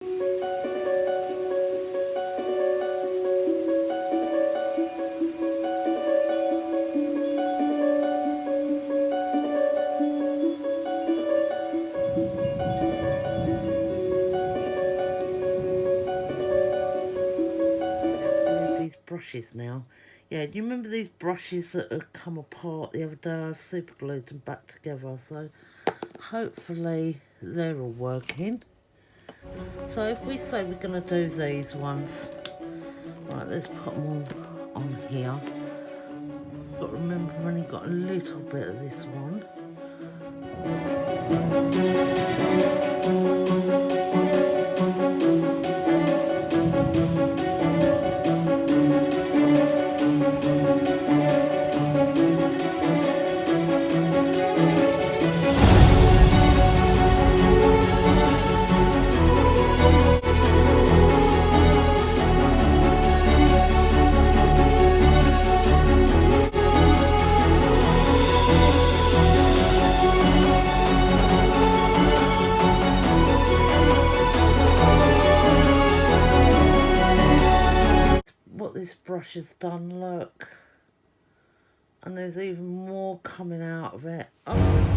These brushes now. Yeah, do you remember these brushes that had come apart the other day? I super glued them back together, so hopefully they're all working. So if we say we're going to do these ones, right, let's put them all on here. But remember, I've only got a little bit of this one. What this brush has done, look. And there's even more coming out of it. Oh.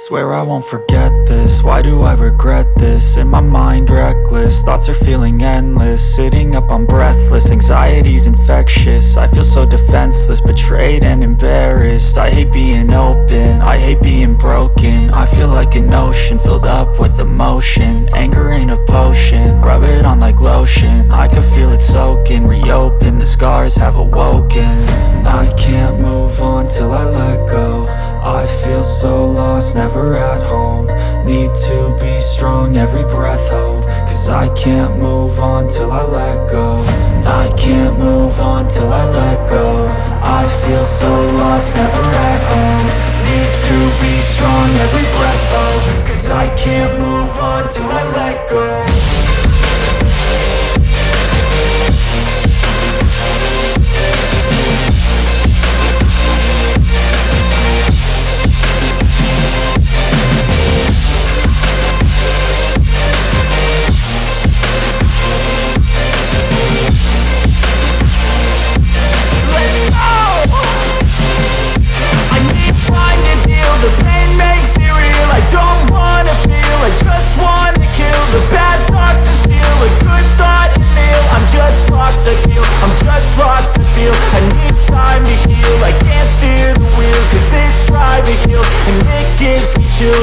Swear I won't forget this, why do I regret this? In my mind reckless, thoughts are feeling endless. Sitting up, I'm breathless, anxiety's infectious. I feel so defenseless, betrayed and embarrassed. I hate being open, I hate being broken. I feel like an ocean filled up with emotion. Anger ain't a potion, rub it on like lotion. I can feel it soaking, reopen, the scars have awoken. I can't move on till I let go. I feel so lost, never at home. Need to be strong, every breath hope. Cause I can't move on till I let go. I can't move on till I let go. I feel so lost, never at home. Need to be strong, every breath hope. Cause I can't move on till I let go.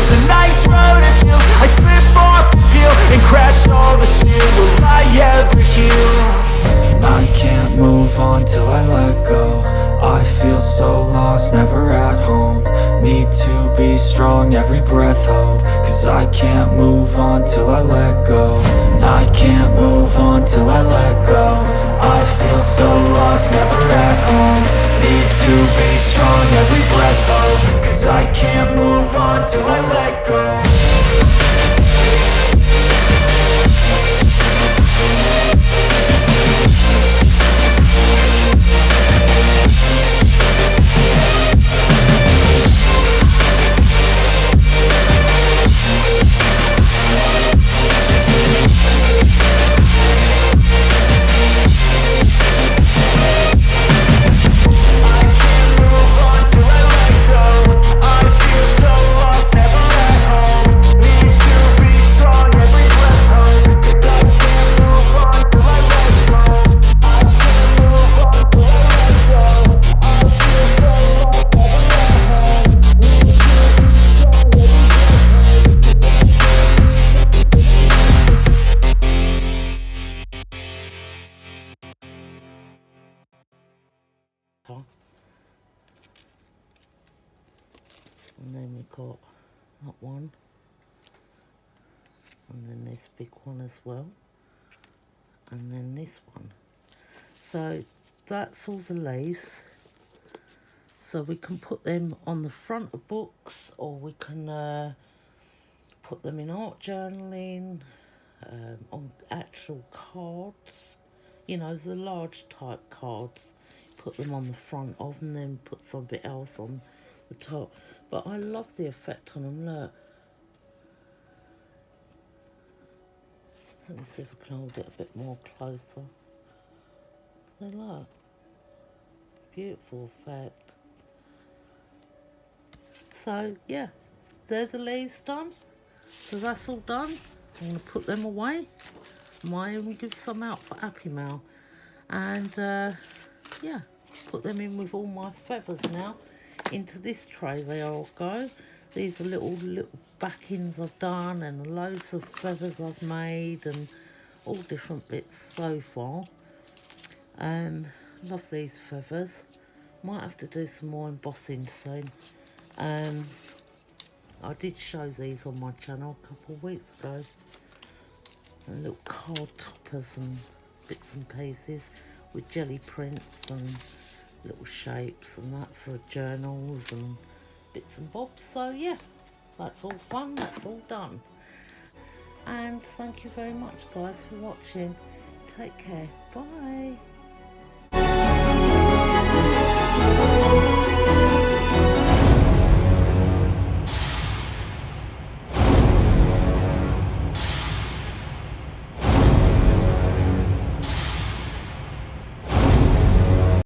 A nice road to feel. I slip off the peel and crash all the steel. Will I ever heal? I can't move on till I let go. I feel so lost, never at home. Need to be strong, every breath hope. Cause I can't move on till I let go. I can't move on till I let go. I feel so lost, never at home. Need to be strong, every breath hope. Cause I can't move on till I let go. And then we've got that one, and then this big one as well, and then this one. So that's all the lace. So we can put them on the front of books, or we can put them in art journaling, on actual cards, you know, the large type cards. Put them on the front of, and then put something else on the top. But I love the effect on them, look. Let me see if I can hold it a bit more closer. There, look. Beautiful effect. So, yeah, they're the leaves done. So that's all done. I'm going to put them away. Might even give some out for Happy Mail. And, yeah, put them in with all my feathers now. Into this tray they all go. These are little backings I've done, and loads of feathers I've made, and all different bits so far. Love these feathers. Might have to do some more embossing soon. I did show these on my channel a couple of weeks ago. And little card toppers and bits and pieces with jelly prints and little shapes and that for journals and bits and bobs. So yeah, that's all fun, that's all done. And thank you very much guys for watching. Take care, bye.